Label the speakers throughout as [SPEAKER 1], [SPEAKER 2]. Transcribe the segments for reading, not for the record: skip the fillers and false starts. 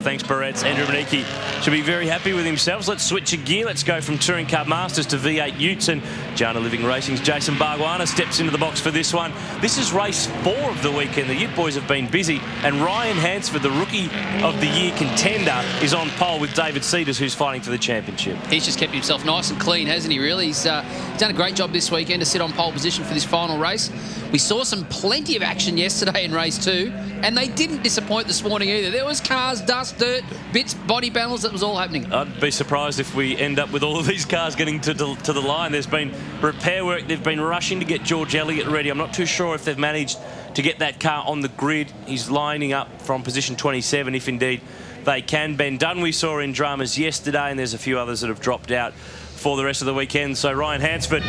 [SPEAKER 1] Thanks, Barrett's. Andrew Maniki should be very happy with himself. Let's switch a gear. Let's go from Touring Car Masters to V8 Utes, and Jana Living Racing's Jason Bargwanna steps into the box for this one. This is race 4 of the weekend. The Ute boys have been busy, and Ryan Hansford, the Rookie of the Year contender, is on pole with David Cedars, who's fighting for the championship.
[SPEAKER 2] He's just kept himself nice and clean, hasn't he, really? He's done a great job this weekend to sit on pole position for this final race. We saw plenty of action yesterday in race 2, and they didn't disappoint this morning either. There was cars, dust, dirt, bits, body panels. It was all happening.
[SPEAKER 1] I'd be surprised if we end up with all of these cars getting to the line. There's been repair work. They've been rushing to get George Elliott ready. I'm not too sure if they've managed to get that car on the grid. He's lining up from position 27, if indeed they can. Ben Dunn we saw in dramas yesterday, and there's a few others that have dropped out for the rest of the weekend. So Ryan Hansford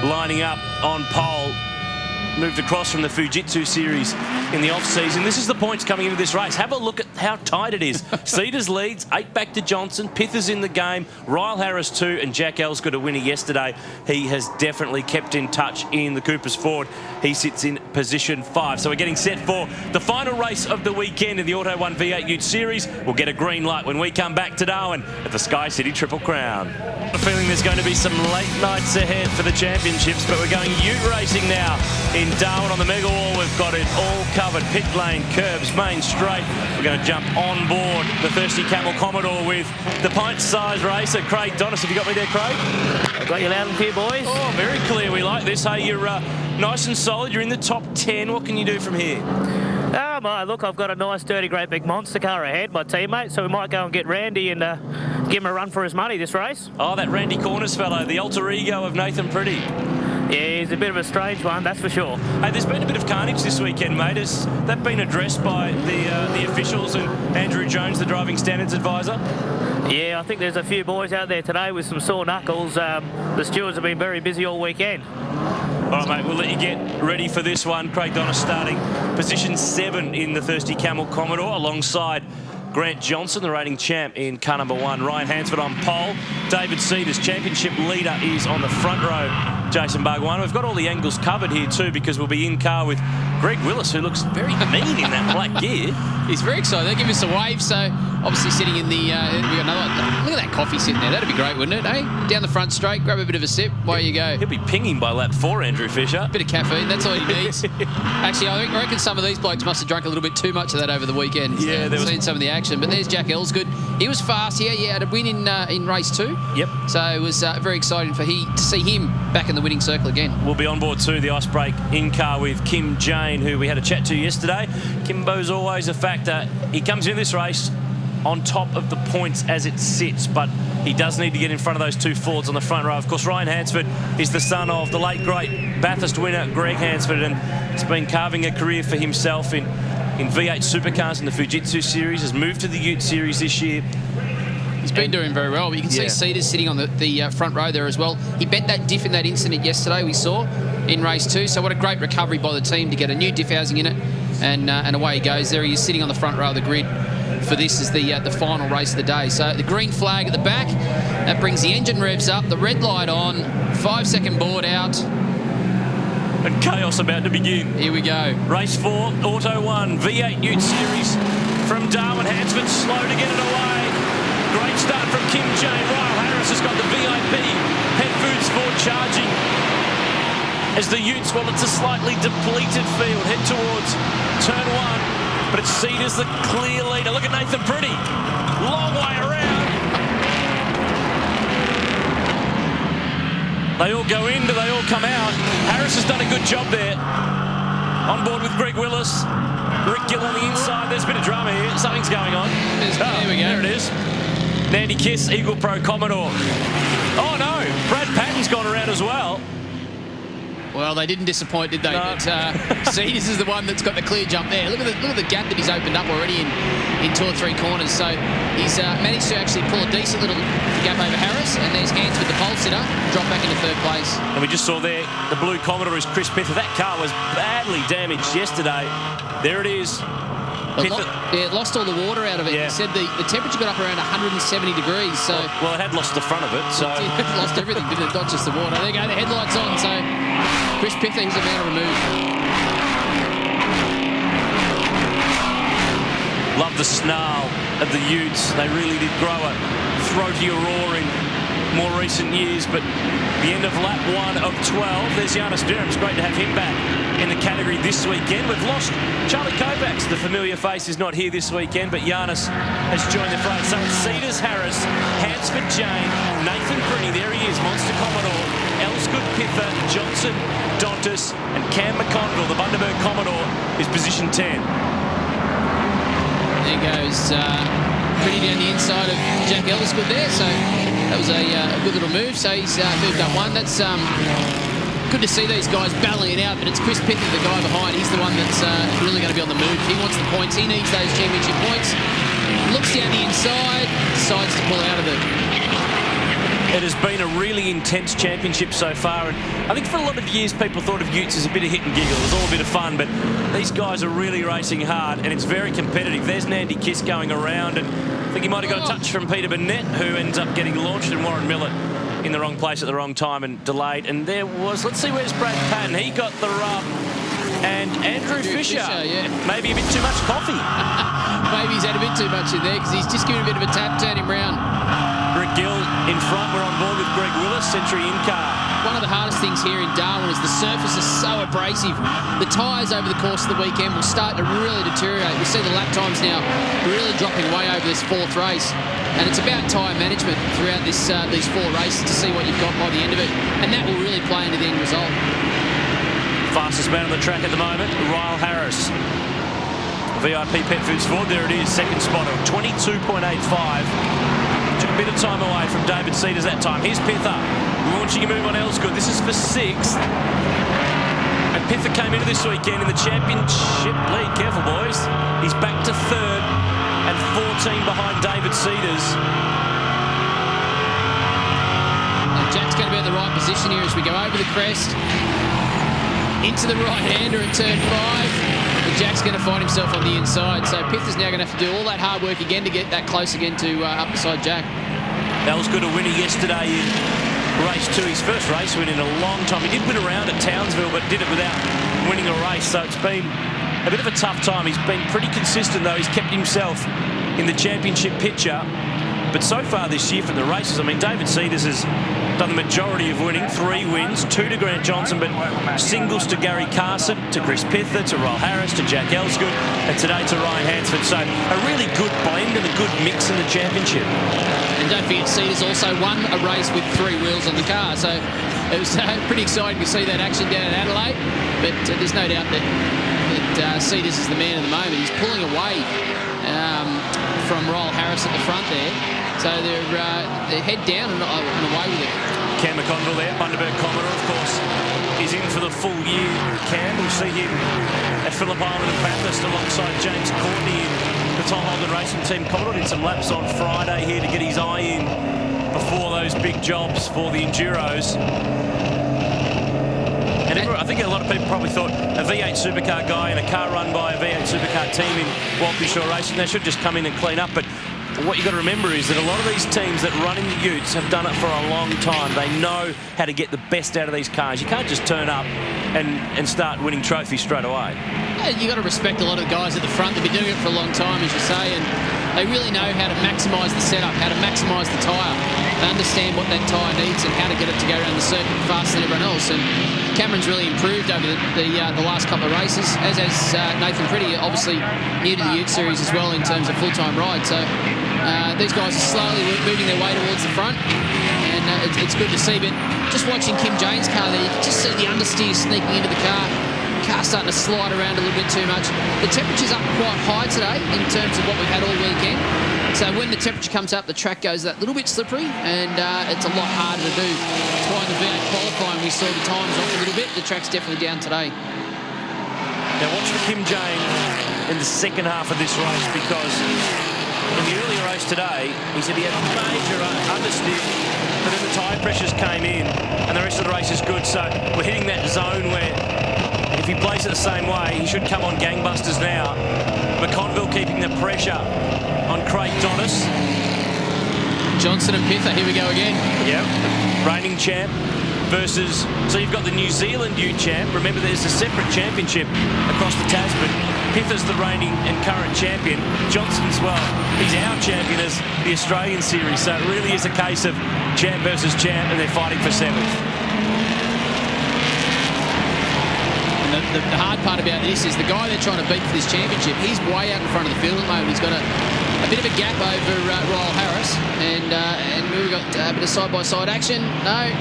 [SPEAKER 1] lining up on pole. Moved across from the Fujitsu series in the off-season. This is the points coming into this race. Have a look at how tight it is. Cedars leads, 8 back to Johnson. Pith is in the game. Ryle Harris 2, and Jack Ells got a winner yesterday. He has definitely kept in touch in the Coopers Ford. He sits in position 5. So we're getting set for the final race of the weekend in the Auto 1 V8 Utes Series. We'll get a green light when we come back to Darwin at the Sky City Triple Crown. I have a feeling there's going to be some late nights ahead for the championships, but we're going Ute racing now in Darwin on the mega wall. We've got it all covered. Pit lane, curbs, main straight. We're going to jump on board the Thirsty Camel Commodore with the pint-sized racer, Craig Donis. Have you got me there, Craig?
[SPEAKER 3] I've got you loud and clear, boys.
[SPEAKER 1] Oh, very clear. We like this. Hey, you're nice and solid. You're in the top 10. What can you do from here?
[SPEAKER 3] Look, I've got a nice, dirty, great big monster car ahead, my teammate, so we might go and get Randy and give him a run for his money this race.
[SPEAKER 1] Oh, that Randy Corners fellow, the alter ego of Nathan Pretty.
[SPEAKER 3] Yeah, he's a bit of a strange one, that's for sure.
[SPEAKER 1] Hey, there's been a bit of carnage this weekend, mate. Has that been addressed by the officials and Andrew Jones, the driving standards advisor?
[SPEAKER 3] Yeah, I think there's a few boys out there today with some sore knuckles. The stewards have been very busy all weekend.
[SPEAKER 1] All right, mate, we'll let you get ready for this one. Craig Donis starting position 7 in the Thirsty Camel Commodore alongside Grant Johnson, the reigning champ in car number 1. Ryan Hansford on pole. David Cedars, championship leader, is on the front row. Jason Bargwanna. We've got all the angles covered here too, because we'll be in car with Greg Willis, who looks very mean in that black gear.
[SPEAKER 2] He's very excited. They give us a wave, so obviously sitting in the... we got another... Look at that coffee sitting there. That'd be great, wouldn't it, eh? Down the front straight, grab a bit of a sip. Away you go.
[SPEAKER 1] He'll be pinging by lap 4, Andrew Fisher.
[SPEAKER 2] Bit of caffeine, that's all he needs. Actually, I reckon some of these blokes must have drunk a little bit too much of that over the weekend.
[SPEAKER 1] Yeah, there was...
[SPEAKER 2] seen some of the action. But there's Jack Elsgood. He was fast here. He had a win in race 2.
[SPEAKER 1] Yep.
[SPEAKER 2] So it was very exciting to see him back in the winning circle again.
[SPEAKER 1] We'll be on board too, the Icebreak in car with Kim Jane, who we had a chat to yesterday. Kimbo's always a factor. He comes in this race on top of the points as it sits, but he does need to get in front of those 2 Fords on the front row. Of course, Ryan Hansford is the son of the late, great Bathurst winner, Greg Hansford, and has been carving a career for himself in V8 supercars in the Fujitsu series, has moved to the Ute series this year.
[SPEAKER 2] He's been doing very well, but you can see Cedars sitting on the front row there as well. He bent that diff in that incident yesterday we saw in race 2, so what a great recovery by the team to get a new diff housing in it, and away he goes. There he is sitting on the front row of the grid for this is the final race of the day. So the green flag at the back, that brings the engine revs up, the red light on, 5-second board out.
[SPEAKER 1] And chaos about to begin.
[SPEAKER 2] Here we go.
[SPEAKER 1] Race 4, Auto 1, V8 Ute Series from Darwin. Hansford slow to get it away. Great start from Kim Jane. Ryle Harris has got the VIP Pet Foods Ford charging as the Utes, well, it's a slightly depleted field, head towards turn 1, but it's Cedars the clear leader. Look at Nathan Pretty. Long way around. They all go in, do they all come out? Harris has done a good job there. On board with Greg Willis. Rick Gill on the inside. There's a bit of drama here. Something's going on.
[SPEAKER 2] There we go.
[SPEAKER 1] There it is. Nandy Kiss, Eagle Pro Commodore. Oh no, Brad Patton's gone around as well.
[SPEAKER 2] Well, they didn't disappoint, did they?
[SPEAKER 1] No.
[SPEAKER 2] But Cedars is the one that's got the clear jump there. Look at the gap that he's opened up already in 2 or 3 corners. So he's managed to actually pull a decent little gap over Harris, and there's Hansford, the pole sitter, drop back into 3rd place.
[SPEAKER 1] And we just saw there, the blue Commodore is Chris Pither. That car was badly damaged yesterday. There it is.
[SPEAKER 2] It lost all the water out of it.
[SPEAKER 1] Yeah.
[SPEAKER 2] He said the temperature got up around 170 degrees. So
[SPEAKER 1] well, it had lost the front of it. So
[SPEAKER 2] it lost everything, didn't it? Not just the water. There you go. The headlights on. So Chris Pither, he's a man to remove.
[SPEAKER 1] love the snarl of the Utes. They really did grow a throatier roar in more recent years, but the end of lap 1 of 12. There's Giannis Durham. It's great to have him back in the category this weekend. We've lost Charlie Kovacs. The familiar face is not here this weekend, but Giannis has joined the fray. So it's Cedars, Harris, Hansford, Jane, Nathan Pretty. There he is, Monster Commodore, Elsgood, Pither, Johnson, Dontis, and Cam McConville. The Bundaberg Commodore is position 10.
[SPEAKER 2] There goes Pretty down the inside of Jack Elsgood there. So that was a good little move. So he's moved up one. That's good to see these guys battling it out, but it's Chris Pither, the guy behind. He's the one that's really going to be on the move. He wants the points. He needs those championship points. Looks down the inside, decides to pull out of it.
[SPEAKER 1] It has been a really intense championship so far, and I think for a lot of years people thought of Utes as a bit of hit and giggle. It was all a bit of fun, but these guys are really racing hard, and it's very competitive. There's Nandy Kiss going around, and I think he might have got a touch from Peter Burnett, who ends up getting launched, and Warren Millett in the wrong place at the wrong time and delayed. And there was, let's see, where's Brad Patton? He got the rub. And Andrew Fisher,
[SPEAKER 2] yeah.
[SPEAKER 1] Maybe a bit too much coffee.
[SPEAKER 2] Maybe he's had a bit too much in there because he's just giving a bit of a tap, turn him round.
[SPEAKER 1] Rick Gill in front. We're on board with Greg Willis, Century in car.
[SPEAKER 2] One of the hardest things here in Darwin is the surface is so abrasive. The tyres over the course of the weekend will start to really deteriorate. We see the lap times now really dropping way over this 4th race. And it's about tyre management throughout this these 4 races to see what you've got by the end of it. And that will really play into the end result.
[SPEAKER 1] Fastest man on the track at the moment, Ryle Harris. VIP Pet Foods Ford, there it is, second spot of 22.85. Took a bit of time away from David Cedars that time. Here's Pither, launching a move on Elsgood. This is for 6th. And Pither came into this weekend in the championship lead. Careful, boys. He's back to 3rd and 14 behind David Cedars.
[SPEAKER 2] And Jack's going to be at the right position here as we go over the crest. Into the right-hander at turn 5. And Jack's going to find himself on the inside. So Pither's now going to have to do all that hard work again to get that close again to up beside Jack.
[SPEAKER 1] That was good, a winner yesterday in race 2. His first race win in a long time. He did win around at Townsville, but did it without winning a race. So it's been a bit of a tough time. He's been pretty consistent, though. He's kept himself in the championship picture. But so far this year from the races, I mean, David Cedars has done the majority of winning. 3 wins, 2 to Grant Johnson, but singles to Gary Carson, to Chris Pither, to Ryle Harris, to Jack Elsgood, and today to Ryan Hansford. So a really good blend and a good mix in the championship.
[SPEAKER 2] And don't forget, Cedars also won a race with 3 wheels on the car. So it was pretty exciting to see that action down in Adelaide. But there's no doubt that Cedars is the man at the moment. He's pulling away from Ryle Harris at the front there. So they're head down and away with it.
[SPEAKER 1] Cam McConville there, Bundaberg Commodore, of course, is in for the full year. Cam, we'll see him at Phillip Island and Bathurst alongside James Courtney in the Tom Holden Racing Team. Commodore did some laps on Friday here to get his eye in before those big jobs for the Enduros. And I think a lot of people probably thought a V8 supercar guy in a car run by a V8 supercar team in Walkinshaw Racing, they should just come in and clean up. But what you've got to remember is that a lot of these teams that run in the Utes have done it for a long time. They know how to get the best out of these cars. You can't just turn up and start winning trophies straight away.
[SPEAKER 2] Yeah, you've got to respect a lot of the guys at the front. They've been doing it for a long time, as you say, and they really know how to maximise the setup, how to maximise the tyre. They understand what that tyre needs and how to get it to go around the circuit faster than everyone else. And Cameron's really improved over the last couple of races, as has Nathan Pretty, obviously new to the Ute Series as well in terms of full-time ride. So these guys are slowly moving their way towards the front, and it's good to see. But just watching Kim Jane's car there, you can just see the understeer sneaking into the car. Car starting to slide around a little bit too much. The temperature's up quite high today in terms of what we've had all weekend. So when the temperature comes up, the track goes that little bit slippery, and it's a lot harder to do. That's why in the V8 qualifying we saw the times off a little bit. The track's definitely down today.
[SPEAKER 1] Now watch for Kim Jane in the second half of this race, because in the earlier race today, he said he had a major understeer, but then the tyre pressures came in, and the rest of the race is good. So we're hitting that zone where if he plays it the same way, he should come on gangbusters now. McConville keeping the pressure on Craig Donnis.
[SPEAKER 2] Johnson and Pither, here we go again.
[SPEAKER 1] Yep, reigning champ versus, so you've got the New Zealand Ute champ. Remember, there's a separate championship across the Tasman. Pither's the reigning and current champion. Johnson's, well, he's our champion as the Australian series. So it really is a case of champ versus champ, and they're fighting for 7th.
[SPEAKER 2] The hard part about this is the guy they're trying to beat for this championship, he's way out in front of the field at the moment. He's got a bit of a gap over Royal Harris, and we've got a bit of side-by-side action. No,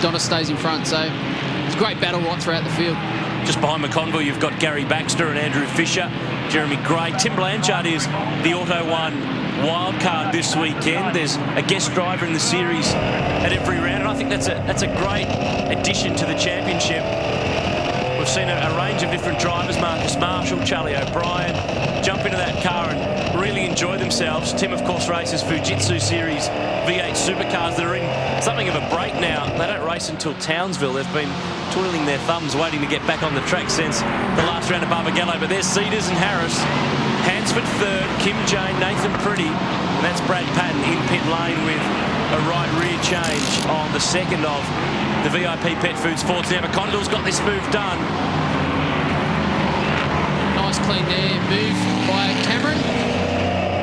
[SPEAKER 2] Donna stays in front, so it's a great battle right throughout the field.
[SPEAKER 1] Just behind McConville, you've got Gary Baxter and Andrew Fisher, Jeremy Gray. Tim Blanchard is the Auto 1 wildcard this weekend. There's a guest driver in the series at every round, and I think that's a great addition to the championship. We've seen a range of different drivers, Marcus Marshall, Charlie O'Brien, jump into that car and really enjoy themselves. Tim, of course, races Fujitsu Series V8 supercars that are in something of a break now. They don't race until Townsville. They've been twiddling their thumbs waiting to get back on the track since the last round of Barbagallo. But there's Cedars and Harris. Hansford third, Kim Jane, Nathan Pretty, and that's Brad Patton in pit lane with a right rear change on the second of the VIP Pet Foods Fords. Now McConville's got this move done.
[SPEAKER 2] Nice clean there, move by Cameron.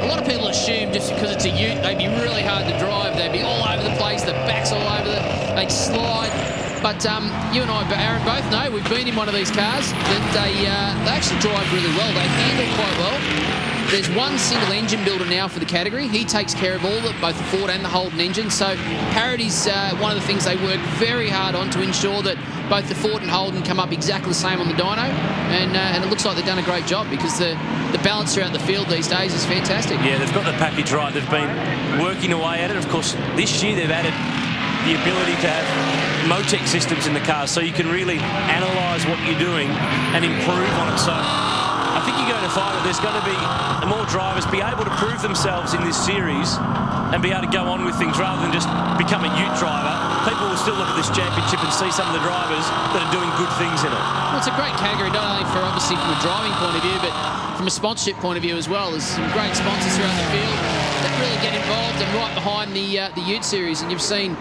[SPEAKER 2] A lot of people assume just because it's a ute, they'd be really hard to drive. They'd be all over the place, the back's all over they'd slide. But you and I, Aaron, both know, we've been in one of these cars, that they actually drive really well. They handle quite well. There's one single engine builder now for the category. He takes care of all both the Ford and the Holden engine. So parity's one of the things they work very hard on to ensure that both the Ford and Holden come up exactly the same on the dyno. And it looks like they've done a great job because the balance throughout the field these days is fantastic.
[SPEAKER 1] Yeah, they've got the package right. They've been working away at it. Of course, this year they've added the ability to have Motec systems in the cars so you can really analyse what you're doing and improve on it. So I think you're going to find that there's going to be more drivers be able to prove themselves in this series and be able to go on with things rather than just become a ute driver. People will still look at this championship and see some of the drivers that are doing good things in it.
[SPEAKER 2] Well, it's a great category, not only for obviously from a driving point of view, but from a sponsorship point of view as well. There's some great sponsors throughout the field that really get involved and right behind the Ute series. And you've seen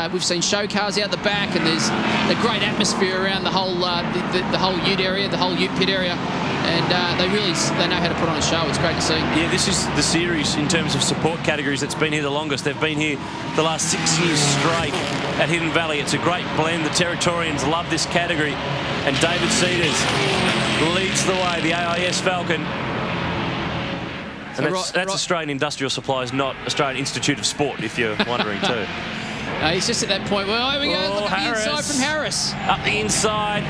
[SPEAKER 2] we've seen show cars out the back, and there's a great atmosphere around the whole the whole Ute area, the whole Ute pit area. And they know how to put on a show. It's great to see. Yeah,
[SPEAKER 1] this is the series in terms of support categories that's been here the longest. They've been here the last 6 years straight at Hidden Valley. It's a great blend. The Territorians love this category. And David Cedars leads the way, the AIS Falcon. And that's Australian Industrial Supplies, not Australian Institute of Sport, if you're wondering too.
[SPEAKER 2] He's just at that point. Well, here we go. Look at the inside from Harris.
[SPEAKER 1] Up the inside.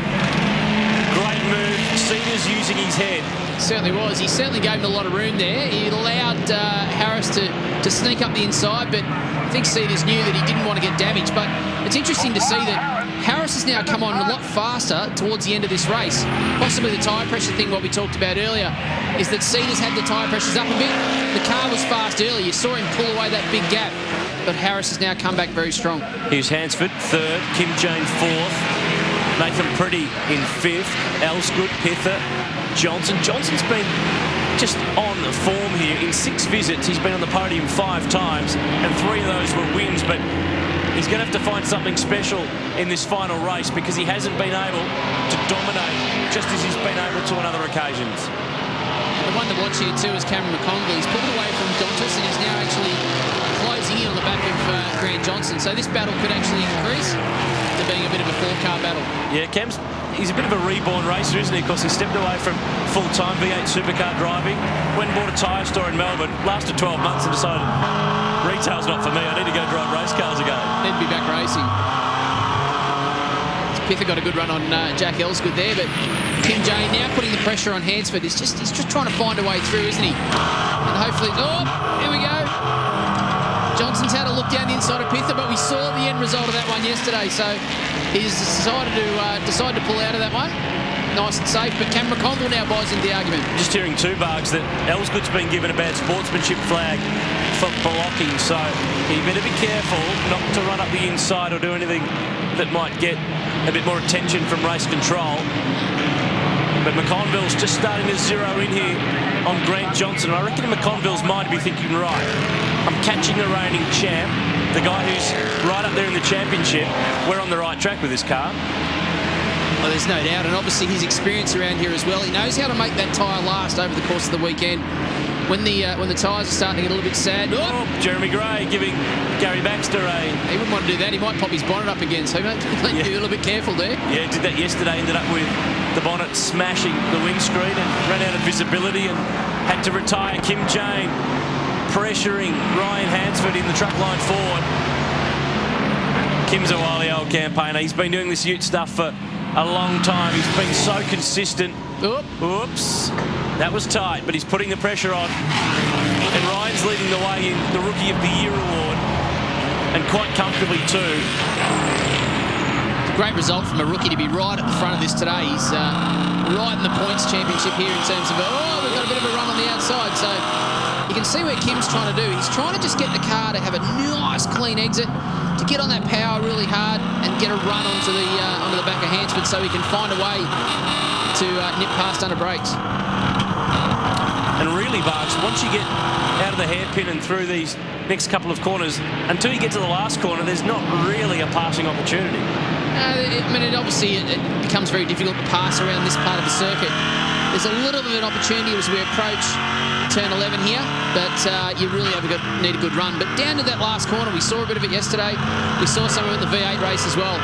[SPEAKER 1] Great move. Cedars using his head.
[SPEAKER 2] Certainly was. He certainly gave him a lot of room there. He allowed Harris to sneak up the inside, but I think Cedars knew that he didn't want to get damaged. But it's interesting to see that Harris has now come on a lot faster towards the end of this race. Possibly the tyre pressure thing, what we talked about earlier, is that Cedars had the tyre pressures up a bit. The car was fast earlier. You saw him pull away that big gap. But Harris has now come back very strong.
[SPEAKER 1] Here's Hansford, third. Kim Jane, fourth. Nathan Pretty in fifth. Elsgood, Pither, Johnson. Johnson's been just on form here. In 6 visits, he's been on the podium 5 times, and 3 of those were wins. But he's going to have to find something special in this final race because he hasn't been able to dominate just as he's been able to on other occasions.
[SPEAKER 2] The one to watch here too is Cameron McConville. He's pulled away from Dontas and is now actually closing in on the back of Grant Johnson. So this battle could actually increase to being a bit of a 4-car battle. Yeah,
[SPEAKER 1] he's a bit of a reborn racer, isn't he? Because he stepped away from full-time V8 supercar driving, went and bought a tyre store in Melbourne, lasted 12 months and decided, retail's not for me, I need to go drive race cars again.
[SPEAKER 2] Need to be back racing. Pither got a good run on Jack Elsgood there, but Kim Jane now putting the pressure on Hansford. He's just trying to find a way through, isn't he? And hopefully, here we go. Johnson's had a look down the inside of Pither, but we saw the end result of that one yesterday, so he's decided to pull out of that one. Nice and safe, but Cameron McConville now buys into the argument.
[SPEAKER 1] Just hearing 2 bugs that Elsgood's been given a bad sportsmanship flag for blocking, so he better be careful not to run up the inside or do anything that might get a bit more attention from race control. But McConville's just starting to zero in here on Grant Johnson. And I reckon in McConville's mind be thinking, right, I'm catching the reigning champ, the guy who's right up there in the championship. We're on the right track with this car.
[SPEAKER 2] Well, there's no doubt, and obviously his experience around here as well. He knows how to make that tyre last over the course of the weekend. When the tyres are starting to get a little bit sad.
[SPEAKER 1] Oh, Jeremy Gray giving Gary Baxter a...
[SPEAKER 2] He wouldn't want to do that. He might pop his bonnet up again, so he might be a little bit careful there.
[SPEAKER 1] Yeah, did that yesterday. Ended up with the bonnet smashing the windscreen and ran out of visibility and had to retire. Kim Jane pressuring Ryan Hansford in the truck line forward. Kim's a wily old campaigner. He's been doing this Ute stuff for a long time. He's been so consistent. Oops. That was tight, but he's putting the pressure on. And Ryan's leading the way in the Rookie of the Year award, and quite comfortably too.
[SPEAKER 2] It's a great result from a rookie to be right at the front of this today. He's right in the points championship here in terms of, we've got a bit of a run on the outside. So you can see where Kim's trying to do. He's trying to just get the car to have a nice, clean exit, to get on that power really hard and get a run onto the back of Hansford so he can find a way to nip past under brakes.
[SPEAKER 1] And really, Barks, once you get out of the hairpin and through these next couple of corners, until you get to the last corner, there's not really a passing opportunity.
[SPEAKER 2] I mean, it becomes very difficult to pass around this part of the circuit. There's a little bit of an opportunity as we approach turn 11 here, but you really need a good run. But down to that last corner, we saw a bit of it yesterday. We saw some of it at the V8 race as well.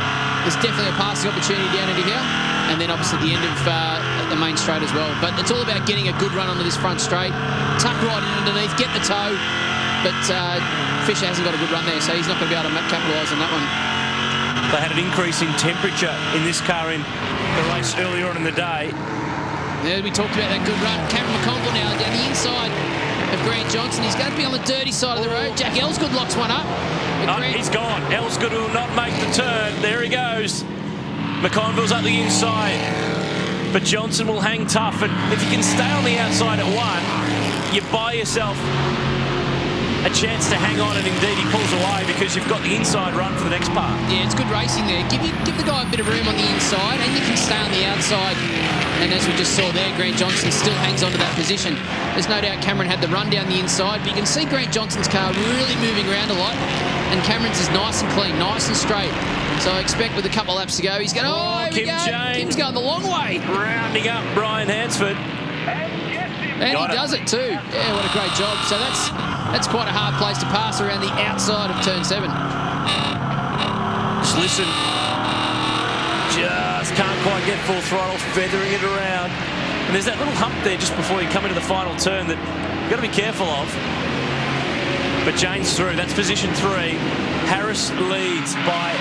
[SPEAKER 2] There's definitely a passing opportunity down into here, and then obviously the end of the main straight as well. But it's all about getting a good run onto this front straight, tuck right in underneath, get the toe. But Fisher hasn't got a good run there, so he's not going to be able to capitalise on that one.
[SPEAKER 1] They had an increase in temperature in this car in the race earlier on in the day.
[SPEAKER 2] Yeah, we talked about that good run. Cameron McConville now down the inside of Grant Johnson. He's going to be on the dirty side of the road. Jack Elsgood locks one up.
[SPEAKER 1] He's gone. Elsgood will not make the turn. There he goes. McConville's up the inside. But Johnson will hang tough. And if you can stay on the outside at one, you buy yourself a chance to hang on, and indeed he pulls away because you've got the inside run for the next part.
[SPEAKER 2] Yeah, it's good racing there. Give the guy a bit of room on the inside, and you can stay on the outside. And as we just saw there, Grant Johnson still hangs on to that position. There's no doubt Cameron had the run down the inside, but you can see Grant Johnson's car really moving around a lot, and Cameron's is nice and clean, nice and straight. So I expect with a couple of laps to go, he's going,
[SPEAKER 1] Kim Jane.
[SPEAKER 2] Kim's going the long way.
[SPEAKER 1] Rounding up Brian Hansford.
[SPEAKER 2] And he does it too. Yeah, what a great job. So that's quite a hard place to pass around the outside of turn 7.
[SPEAKER 1] Just listen. Just can't quite get full throttle, feathering it around. And there's that little hump there just before you come into the final turn that you've got to be careful of. But Jane's through. That's position 3. Harris leads by,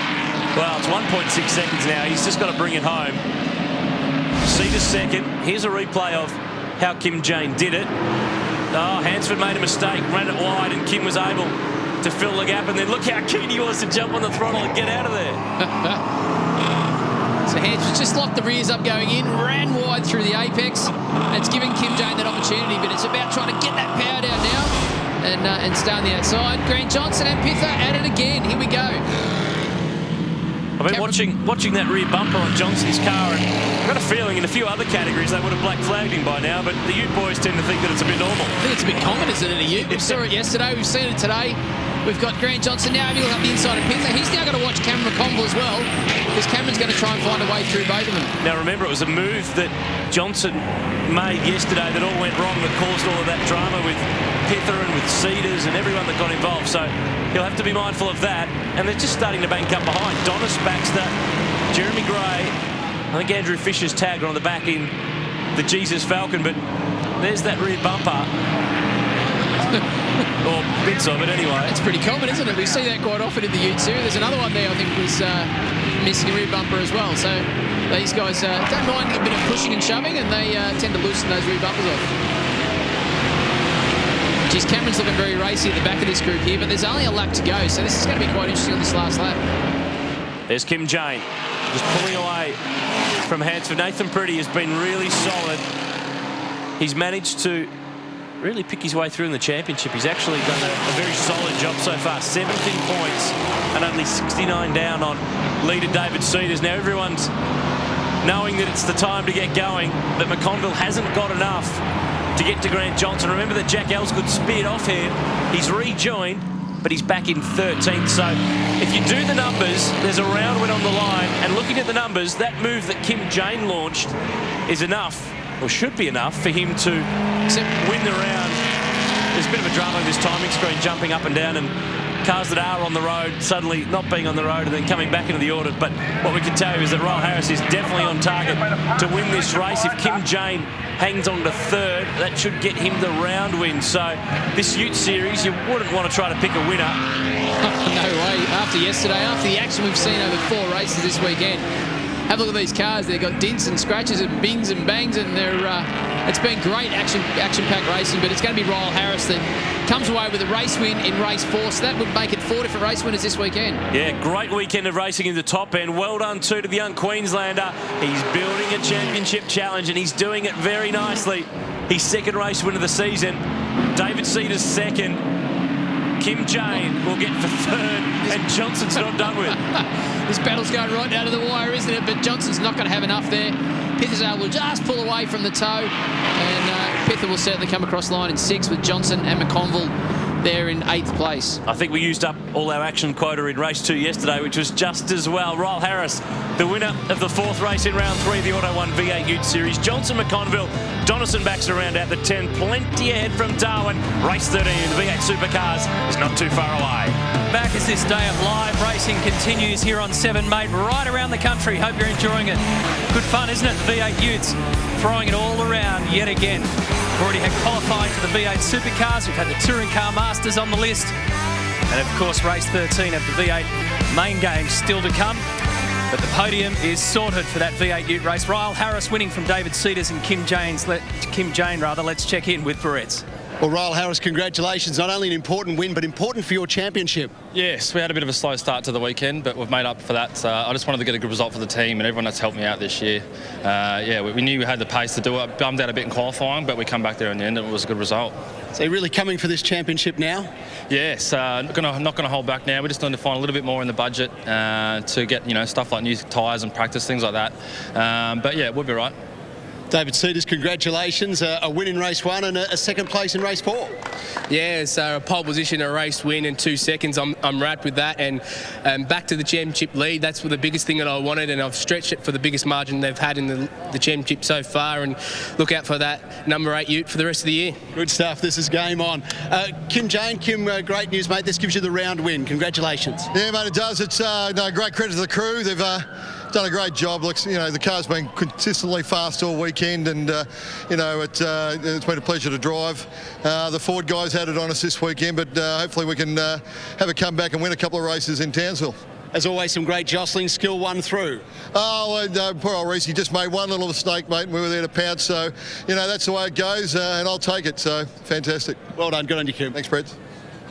[SPEAKER 1] well, it's 1.6 seconds now. He's just got to bring it home. Cedar's second. Here's a replay of how Kim Jane did it. Oh, Hansford made a mistake, ran it wide, and Kim was able to fill the gap. And then look how keen he was to jump on the throttle and get out of there.
[SPEAKER 2] So Hansford just locked the rears up going in, ran wide through the apex. It's given Kim Jane that opportunity, but it's about trying to get that power down now and stay on the outside. Grant Johnson and Pither at it again. Here we go.
[SPEAKER 1] I've been watching that rear bumper on Johnson's car, and I've got a feeling in a few other categories they would have black flagged him by now, but the Ute boys tend to think that it's a bit normal.
[SPEAKER 2] I think it's a bit common, isn't it, a Ute? We saw it yesterday, we've seen it today. We've got Grant Johnson now having a look up the inside of Pither. He's now got to watch Cameron McConville as well, because Cameron's going to try and find a way through both of them.
[SPEAKER 1] Now remember, it was a move that Johnson made yesterday that all went wrong, that caused all of that drama with Pither and with Cedars and everyone that got involved. So he'll have to be mindful of that. And they're just starting to bank up behind. Donis, Baxter, Jeremy Gray. I think Andrew Fisher's tagged on the back in the Jesus Falcon, but there's that rear bumper. Or bits of it anyway.
[SPEAKER 2] It's pretty common, isn't it? We see that quite often in the Ute series. There's another one there I think was missing a rear bumper as well. So these guys don't mind a bit of pushing and shoving, and they tend to loosen those rear bumpers off. Geez, Cameron's looking very racy at the back of this group here, but there's only a lap to go, so this is going to be quite interesting on this last lap.
[SPEAKER 1] There's Kim Jane, just pulling away from Hansford. Nathan Pretty has been really solid. He's managed to really pick his way through in the championship. He's actually done a very solid job so far. 17 points and only 69 down on leader David Cedars. Now everyone's knowing that it's the time to get going, but McConville hasn't got enough to get to Grant Johnson. Remember that Jack Elsgood speared off here. He's rejoined. but he's back in 13th. So if you do the numbers, there's a round win on the line. And looking at the numbers, that move that Kim Jane launched is enough, or should be enough, for him to win the round. There's a bit of a drama with this timing screen jumping up and down, and cars that are on the road suddenly not being on the road and then coming back into the audit. But what we can tell you is that Ryle Harris is definitely on target to win this race. If Kim Jane hangs on to third, that should get him the round win. So this Ute Series, you wouldn't want to try to pick a winner.
[SPEAKER 2] No way. After yesterday, after the action we've seen over 4 races this weekend, have a look at these cars. They've got dints and scratches and bings and bangs, and they're it's been great action-packed racing, but it's going to be Ryle Harris that comes away with a race win in race 4, so that would make it 4 different race winners this weekend. Yeah,
[SPEAKER 1] great weekend of racing in the top end. Well done too to the young Queenslander. He's building a championship challenge, and he's doing it very nicely. His second race win of the season. David Cedars second. Kim Jane will get for third, and Johnson's not done with.
[SPEAKER 2] This battle's going right down to the wire, isn't it? But Johnson's not going to have enough there. Pithers will just pull away from the toe, and Pither will certainly come across the line in 6th with Johnson and McConville there in 8th place.
[SPEAKER 1] I think we used up all our action quota in race 2 yesterday, which was just as well. Ryle Harris, the winner of the 4th race in round 3 of the Auto 1 V8 Ute Series. Johnson, McConville, Donaldson backs around out the 10. Plenty ahead from Darwin. Race 13 in the V8 Supercars is not too far away.
[SPEAKER 4] Back as this day of live racing continues here on 7 Mate right around the country. Hope you're enjoying it. Good fun, isn't it? The V8 Utes throwing it all around yet again. We've already had qualifying for the V8 Supercars. We've had the Touring Car Masters on the list. And of course, race 13 of the V8 main games still to come. But the podium is sorted for that V8 Ute race. Ryle Harris winning from David Cedars and Kim Jane. Let's check in with Barrett's.
[SPEAKER 5] Well, Ryle Harris, congratulations. Not only an important win, but important for your championship.
[SPEAKER 6] Yes, we had a bit of a slow start to the weekend, but we've made up for that. I just wanted to get a good result for the team and everyone that's helped me out this year. We knew we had the pace to do it. Bummed out a bit in qualifying, but we come back there in the end and it was a good result.
[SPEAKER 5] So you're really coming for this championship now?
[SPEAKER 6] Yes, not going to hold back now. We just need to find a little bit more in the budget to get stuff like new tyres and practice, things like that. But yeah, we'll be right.
[SPEAKER 5] David Cedars, congratulations. A win in race 1 and a second place in race 4.
[SPEAKER 7] Yeah, so a pole position, a race win in 2 seconds. I'm wrapped with that, and back to the championship lead. That's the biggest thing that I wanted, and I've stretched it for the biggest margin they've had in the championship so far, and look out for that number 8 Ute for the rest of the year.
[SPEAKER 5] Good stuff. This is game on. Kim Jane, great news, mate. This gives you the round win. Congratulations.
[SPEAKER 8] Yeah, mate, it does. It's great credit to the crew. They've done a great job. Looks, the car's been consistently fast all weekend, and it's been a pleasure to drive. The Ford guys had it on us this weekend, but hopefully we can have a comeback and win a couple of races in Townsville.
[SPEAKER 5] As always, some great jostling. Skill won through.
[SPEAKER 8] Poor old Reese, he just made one little mistake, mate, and we were there to pounce. So, that's the way it goes, and I'll take it. So, fantastic.
[SPEAKER 5] Well done. Good on you, Kim.
[SPEAKER 8] Thanks, Brett.